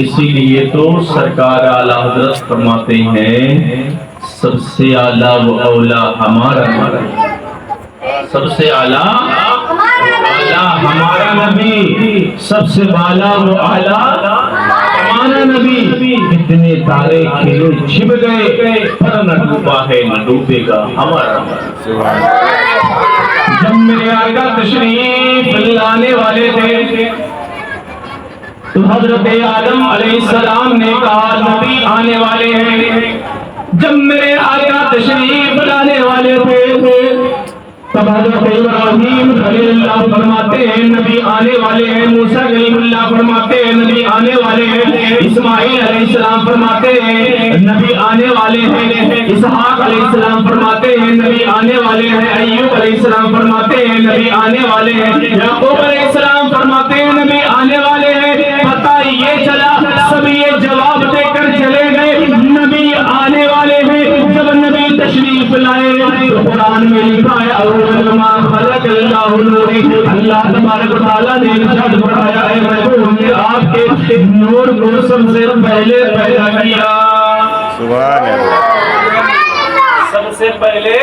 اسی لیے تو سرکار اعلیٰ حضرت فرماتے ہیں سب سے اعلیٰ و اولا ہمارا نبی، سب سے اعلیٰ ہمارا نبی، سب سے بالا و اعلیٰ ہمارا نبی۔ اتنے تارے کھلے چھپ گئے پر نہ ڈوبا ہے نہ ڈوبے گا ہمارا نبی۔ جب میرے آقا تشریف لانے والے تھے تو حضرت آدم علیہ السلام نے کہا نبی آنے والے ہیں۔ جب میرے آقا تشریف لانے والے تھے تب حضرت ابراہیم خلیل اللہ فرماتے ہیں نبی آنے والے ہیں، موسیٰ کلیم اللہ فرماتے ہیں نبی آنے والے ہیں، اسماعیل علیہ السلام فرماتے ہیں نبی آنے والے ہیں، اسحاق علیہ السلام فرماتے ہیں نبی آنے والے ہیں، ایوب علیہ السلام فرماتے ہیں نبی آنے والے ہیں، یعقوب علیہ السلام فرماتے ہیں نبی آنے والے ہیں۔ پتہ یہ چلا سب یہ جواب دے کر چلے گئے نبی آنے والے ہیں۔ جب نبی تشریف لائے تو قرآن میں لکھا ہے اول ما خلق اللہ نور، اللہ تبارک و تعالیٰ نے ارشاد فرمایا ہے میں نے آپ کے نور کو سب سے پہلے پیدا کیا۔ سبحان اللہ، سب سے پہلے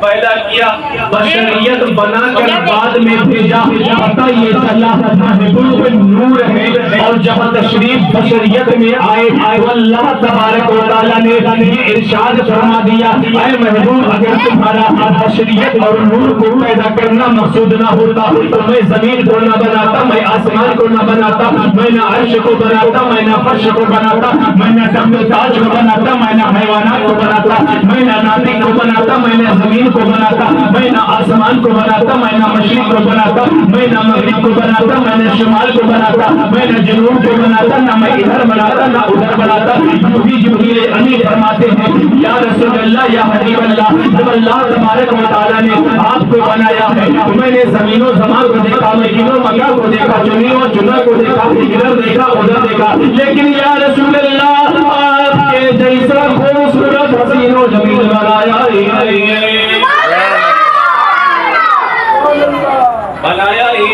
پیدا کیا، بشریت بنا کر بعد میں بھیجا۔ پتہ یہ چلا محبوب نور ہے، اور جب تشریف بشریت میں آئے تو اللہ تبارک و تعالیٰ نے یہ ارشاد فرما دیا اے محبوب اگر تمہارا بشریت اور نور کو پیدا کرنا مقصود نہ ہوتا تو میں زمین کو نہ بناتا، میں آسمان کو نہ بناتا، میں نہ عرش کو بناتا، میں نہ فرش کو بناتا، میں نہ تخت و تاج کو بناتا، میں نہ حیوانات کو بناتا، میں نہ ناطق کو بناتا، میں نہ زمین کو بناتا، میں نہ آسمان کو بناتا، میں نہ مشرق کو بناتا، میں نہ مغرب کو بناتا، میں نہ شمال کو بناتا، میں نہ جنوب کو بناتا، نہ میں ادھر بناتا نہ ادھر بناتا۔ یوں ہی جبریل امین فرماتے ہیں یا رسول اللہ یا حبیب اللہ جب اللہ تبارک و تعالیٰ نے آپ کو بنایا ہے میں نے زمین و زمان کو دیکھا، مکین و مکہ کو دیکھا، چنی و چنا کو دیکھا، ادھر دیکھا ادھر دیکھا، لیکن یا رسول اللہ آپ کے جیسا خوبصورت حسین و جمیل بنایا ہی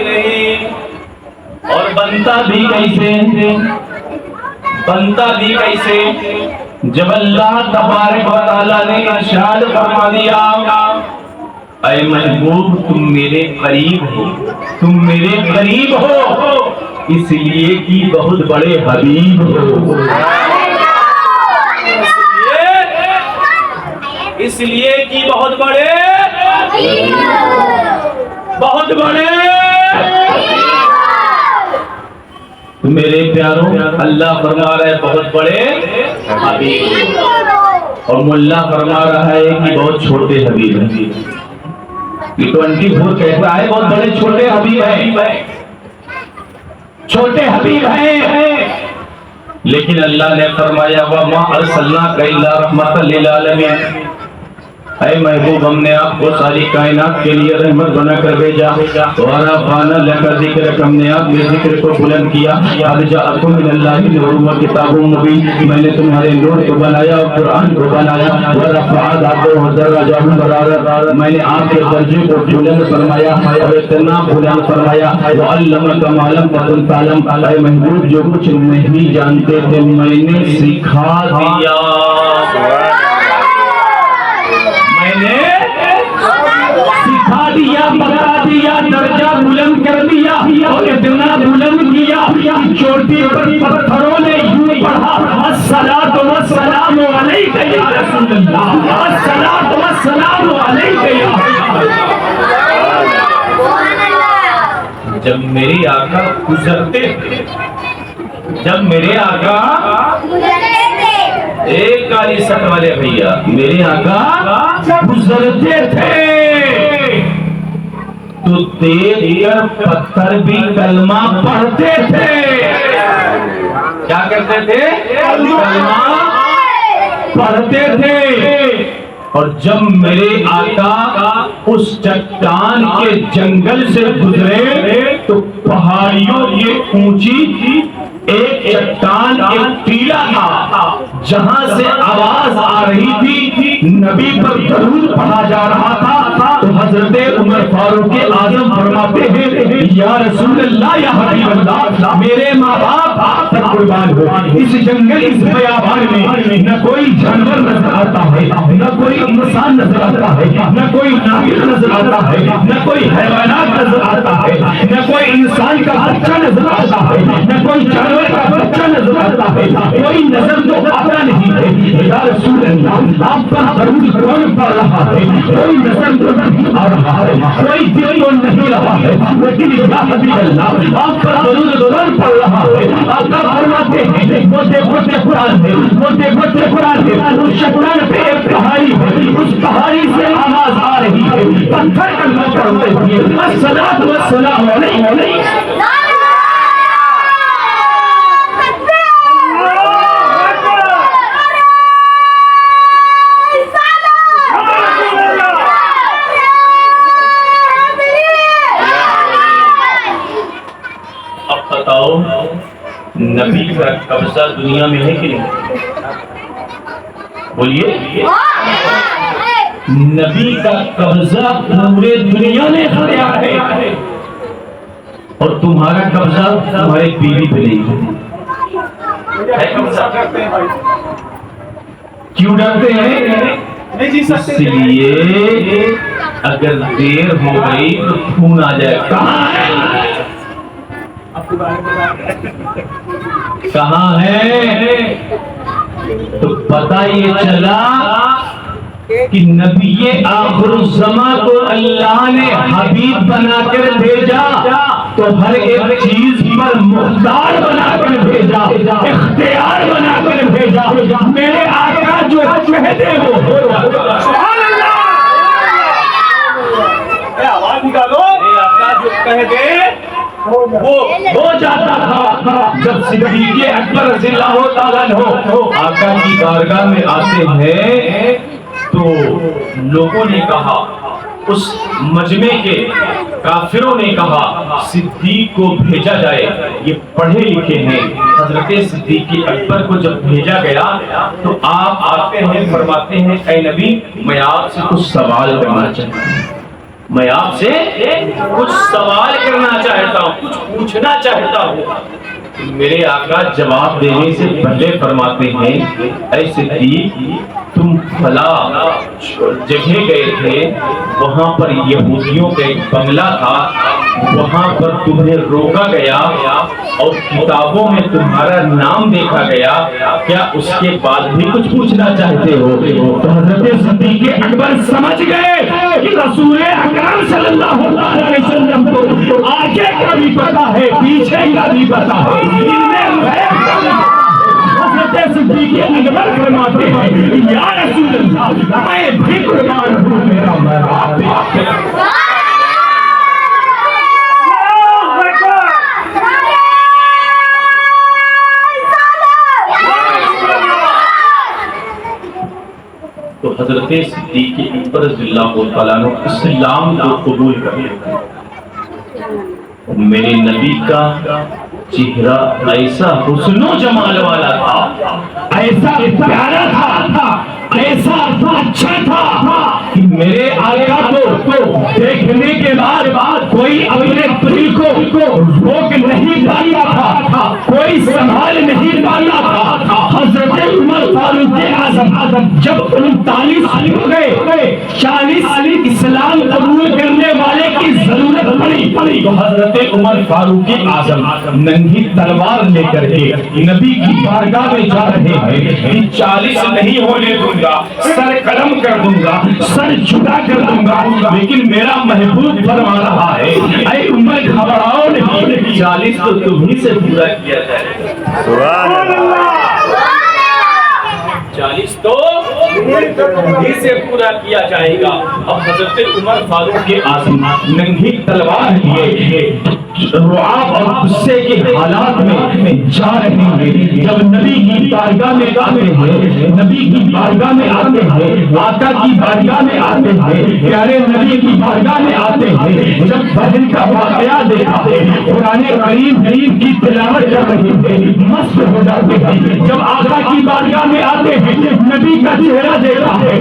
نہیں، اور بنتا بھی کیسے جب اللہ تبارک و تعالیٰ نے ارشاد فرما دیا اے محبوب تم میرے قریب ہو اس لیے کہ بہت بڑے حبیب ہو، اس لیے کہ بہت بڑے میرے پیاروں اللہ فرما رہا ہے بہت بڑے حبیب، اور ملا فرما رہا ہے کہ بہت چھوٹے حبیب ہیں۔ یہ 24 کہتا ہے بہت بڑے چھوٹے حبیب ہیں، لیکن اللہ نے فرمایا وَمَا أَرْسَلْنَاكَ إِلَّا رَحْمَةً لِلْعَالَمِينَ، اے محبوب ہم نے آپ کو ساری کائنات کے لیے رحمت بنا کر بھیجا، وَرَفَعْنَا لَكَ ذِكْرَكَ ہم نے آپ کے ذکر کو بلند کیا، قَدْ جَاءَكُم مِّنَ اللَّهِ نُورٌ وَكِتَابٌ مُّبِينٌ میں نے تمہارے نور کو بنایا اور قرآن کو بنایا، وَرَفَعَ بَعْضَكُمْ دَرَجَاتٍ میں نے آپ کے درجے کو بلند فرمایا اور اتنا بلند فرمایا، وَعَلَّمَكَ مَا لَمْ تَكُن تَعْلَمْ اے محبوب جو کچھ نہیں جانتے تھے میں نے سکھا دیا، سکھا دیا، بتا دیا، درجہ بلند کر دیا، اور اتنا بلند کیا چوٹی پر پتھروں نے یوں پڑھا الصلاۃ والسلام علیک یا رسول اللہ، الصلاۃ والسلام علیک یا حبیب اللہ۔ جب میرے آقا گزرتے تھے، ایک کاری سٹ والے بھیا میرے آقا گزرتے تھے تو دیکھ کر پتھر بھی کلمہ پڑھتے تھے، کیا کرتے تھے؟ کلمہ پڑھتے تھے۔ اور جب میرے آقا اس چٹان کے جنگل سے گزرے تو پہاڑیوں کی اونچی ایک چٹان ایک ٹیلا تھا جہاں سے آواز آ رہی تھی، نبی پر درود پڑھا جا رہا تھا، تو حضرت عمر فاروق اعظم فرماتے ہیں یا رسول اللہ یا حبیب اللہ میرے ماں باپ آپ پر قربان ہو، اس جنگل اس بیابان میں نہ کوئی جانور نظر آتا ہے، نہ کوئی انسان نظر آتا ہے، نہ کوئی ناقص نظر آتا ہے، نہ کوئی حیوانات نظر آتا ہے، نہ کوئی انسان کا بچہ نظر آتا ہے، نہ کوئی جانور کا بچہ نظر آتا ہے، کوئی نظر تو آتا نہیں ہے یا رسول اللہ آپ پر درود کون پڑ رہا ہے، کوئی نظر تو نہیں آ رہا ہے، کوئی دل تو نہیں رہا ہے، لیکن یا حبیب اللہ آپ پر درود کون پڑ رہا ہے؟ آقا فرماتے ہیں موٹے موٹے قرآن ہے، موٹے موٹے قرآن ہے، اس شکران پہ ایک پہاڑی ہے، اس پہاڑی سے آواز آ رہی ہے، پتھر کلمہ پڑھتے ہوئے الصلاۃ والسلام علیہ نبی کا قبضہ دنیا میں ہے کہ نہیں؟ بولیے نبی کا قبضہ پورے دنیا میں اختیار ہے اور تمہارا قبضہ تمہارے بیوی پہ نہیں ہے قبضہ۔ کیوں ڈرتے ہیں؟ اس لیے اگر دیر ہو گئی تو خون آ جائے۔ کہاں ہے؟ کہاں ہے؟ تو پتہ یہ چلا کہ نبی آخر الزماں کو اللہ نے حبیب بنا کر بھیجا تو ہر ایک چیز پر مختار بنا کر بھیجا، اختیار بنا کر بھیجا۔ میرے آقا جو کہتے ہو سبحان اللہ، آواز نکالو، میرے آقا جو کہتے وہ ہو جاتا تھا۔ جب صدیق اکبر رضی اللہ تعالیٰ عنہ آقا کی بارگاہ میں آتے ہیں تو لوگوں نے کہا، اس مجمع کے کافروں نے کہا صدیق کو بھیجا جائے، یہ پڑھے لکھے ہیں۔ حضرت صدیق اکبر کو جب بھیجا گیا تو آپ آتے ہیں، فرماتے ہیں اے نبی میں آپ سے کچھ سوال کرنا چاہتا ہوں، میں آپ سے کچھ سوال کرنا چاہتا ہوں، کچھ پوچھنا چاہتا ہوں۔ میرے آقا جواب دینے سے پہلے فرماتے ہیں اے صدیق تم فلاں جگہ گئے تھے، وہاں پر یہودیوں کا ایک بنگلہ تھا، وہاں پر تمہیں روکا گیا اور کتابوں میں تمہارا نام دیکھا گیا، کیا اس کے بعد بھی کچھ پوچھنا چاہتے ہو؟ تو حضرت صدیق اکبر سمجھ گئے کہ رسول اکرم صلی اللہ علیہ وسلم کو آگے کا بھی پتا ہے، پیچھے کا بھی پتا ہے، حضرت صدیق اکبر فرماتے ہیں یا رسول اللہ میں بھی قربان ہوں، میرا باپ تو حضرت صدیق اکبر رضی اللہ تعالیٰ عنہ اسلام کو قبول کر لیتے ہیں۔ میرے نبی کا چہرہ ایسا حسن و جمال والا تھا، ایسا پیارا تھا، ایسا اچھا تھا کہ میرے آقا کو دیکھنے کے بعد کوئی اپنے دل کو روک نہیں پاتا تھا، کوئی سنبھال نہیں پاتا تھا۔ حضرت عمر فاروق اعظم جب 39 ہو گئے، 40 اسلام قبول کرنے والے کی ضرورت پڑی تو حضرت عمر فاروق اعظم ننگی تلوار لے کر کے نبی کی بارگاہ میں جا رہے ہیں کہ 40 نہیں ہونے دوں گا، سر قلم کر دوں گا، سر جھکا کر دوں گا، لیکن میرا محبوب فرما رہا ہے اے عمر گھبراؤ نہیں، 40 تو تمہیں سے پورا کیا جائے گا۔ سبحان اللہ، 40 تو تمہیں سے پورا کیا جائے گا۔ اب حضرت عمر فاروق اعظم ننگی تلوار لیے رعب اور غصے کے حالات میں جا رہے ہیں۔ جب نبی کی بارگاہ میں آتے ہیں، نبی کی بارگاہ میں آتے ہیں، آقا کی بارگاہ میں آتے ہیں، پیارے نبی کی بارگاہ میں آتے ہیں، جب بدر کا واقعہ دیکھا ہے، قرآن کریم کی تلاوت کر رہے ہیں، مست ہو جاتے ہیں۔ جب آقا کی بارگاہ میں آتے ہیں نبی کا چہرہ دیکھا ہے،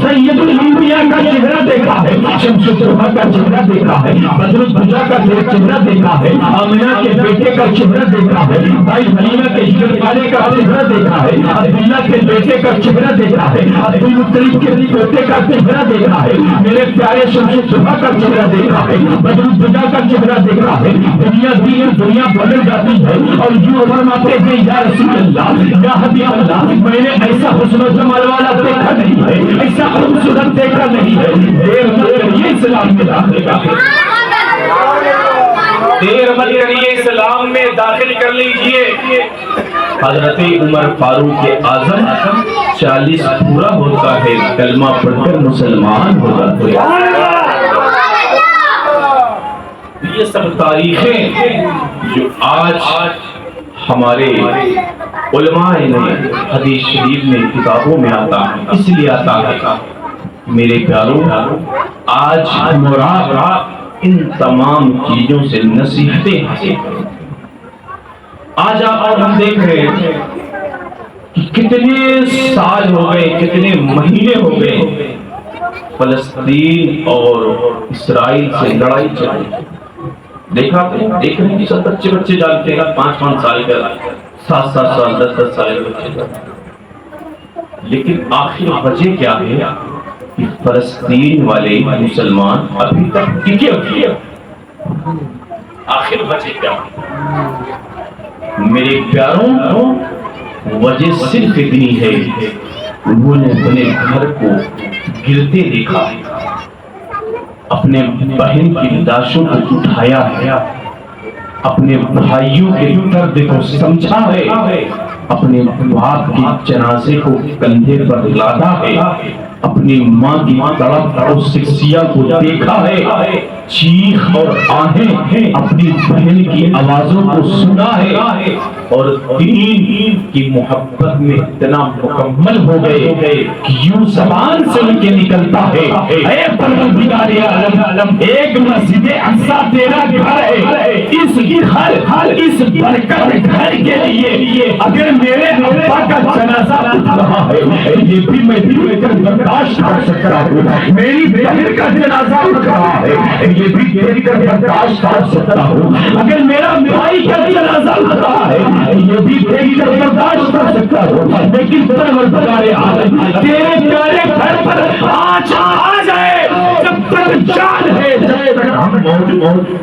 سید الانبیاء کا چہرہ دیکھا ہے، شمس الضحیٰ کا چہرہ دیکھا ہے، بدر الدجا کا چہرہ دیکھا ہے، آمنہ کے بیٹے کا چہرہ دیکھا ہے، بھائی حلیمہ کے ہجرت والے کا چہرہ دیکھا ہے، عبداللہ کے بیٹے کا چہرہ دیکھا ہے، عبد المطلب کے بیٹے کا چہرہ دیکھا ہے، میرے پیارے شمس الضحیٰ کا چہرہ دیکھا ہے، بدر الدجا کا چہرہ دیکھا ہے۔ دنیا بدل جاتی ہے اور جو فرماتے ہیں یا رسول اللہ یا حبیب اللہ، میں نے ایسا حسن و جمال والا دیکھا نہیں ہے، ایسا خوبصورت دیکھا نہیں ہے، دیر مت کریے اسلام میں داخل کا، دیر مت کریے اسلام میں داخل کر لیجئے۔ حضرت عمر فاروق اعظم 40 پورا ہوتا ہے، کلمہ پڑھ کر مسلمان ہو جاتے ہیں۔ یہ سب تاریخیں جو آج ہمارے علماء نے حدیث شریف میں کتابوں میں آتا ہے، اس لیے آتا ہے میرے پیاروں، آج مراد ان تمام چیزوں سے نصیحتیں حاصل کریں۔ آج آپ ہم دیکھ رہے ہیں کہ کتنے سال ہو گئے، کتنے مہینے ہو گئے فلسطین اور اسرائیل سے لڑائی چل رہی ہے۔ دیکھ رہے ہیں سب بچے جانتے ہیں 5 سال کا، 7 سال 10 سال کے بچے جانتے ہیں، لیکن آخر وجہ کیا ہے کہ فلسطین والے مسلمان ابھی تک ٹکے ہوئے ہیں۔ آخر وجہ کیا ہے میرے پیاروں؟ وجہ صرف اتنی ہے، انہوں نے اپنے گھر کو گرتے دیکھا، اپنے بہن کی لاشوں کو اٹھایا ہے، اپنے بھائیوں کے درد کو سمجھا ہے، اپنے باپ کے جنازے کو کندھے پر لادا ہے، اپنی ماں کی تڑپ اور سکسیہ کو دیکھا ہے، چیخ اور آہیں اپنی بہن کی آوازوں کو سنا ہے، اور دین کی محبت میں اتنا مکمل ہو گئے کہ یوں زبان سے ان کے نکلتا ہے، اے پروردگار عالم، ایک مسجد اقصی تیرا گھر ہے، اس گھر، اس برکت گھر کے لیے اگر میرے ابا کا جنازہ اٹھ رہا ہے، یہ بھی میں دیکھ کر برداشت کر سکتا ہوں، میری بہن کا جنازہ اٹھ رہا ہے، یہ بھی دیکھ کر برداشت کر سکتا ہوں، اگر میرا بھائی کا جنازہ اٹھ رہا ہے، یہ بھی دیکھ کر برداشت کر سکتا ہوں، لیکن پروردگار عالم تیرے پیارے گھر پر آج آ جائے، جب تک جان ہے، جب تک ہم موجود،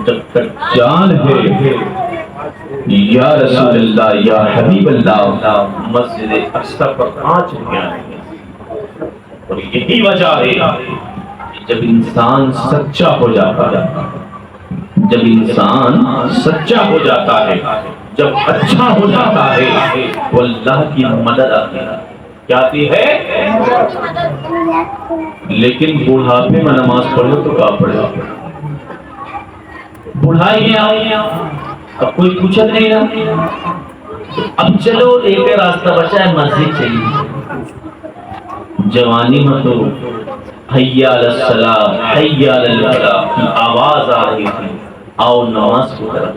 جب تک جان ہے، یا رسول اللہ یا حبیب اللہ، مسجد اقصی پر آج گیا ہے۔ اور یہی وجہ ہے کہ جب انسان سچا ہو جاتا ہے، جب انسان سچا ہو جاتا ہے، جب اچھا ہو جاتا ہے، تو اللہ کی مدد آتی ہے، کیا آتی ہے؟ لیکن بڑھاپے میں نماز پڑھو تو کیا پڑھے؟ بڑھائی میں آئی، اب کوئی پوچھت نہیں نا، اب چلو ایک راستہ بچا ہے، مسجد چلیے۔ جوانی میں تو حی علی الصلاۃ، حی علی الفلاح کی آواز آ رہی تھی، آؤ نماز کی طرف،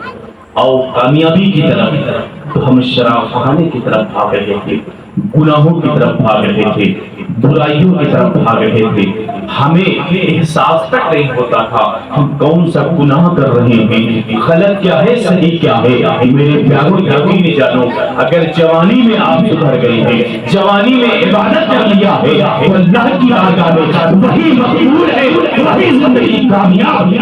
آؤ کامیابی کی طرف، تو ہم شراب خانے کی طرف بھاگ رہے تھے، گناہوں کی طرف بھاگ رہے تھے، برائیوں کی طرف بھاگ رہے تھے، ہمیں احساس تک نہیں ہوتا تھا ہم کون سا گناہ کر رہے ہیں، غلط کیا ہے صحیح کیا ہے۔ میرے پیاروں یقین جانو، اگر جوانی میں آپ سدھر گئے ہیں، جوانی میں عبادت کر لیا ہے، تو اللہ کی بارگاہ میں وہی مقبول ہے، وہی زندگی کامیاب۔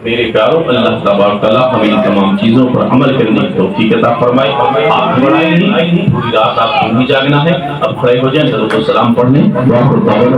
میرے پیاروں، اللہ تبارک تعالیٰ ہمیں ان تمام چیزوں پر عمل کرنے کی توفیق عطا فرمائے۔ آپ بڑھائے نہیں، پوری رات آپ کو نہیں جاگنا ہے، اب کھڑے ہو جائیں، درود و سلام پڑھنے، دعا کرتا ہوں۔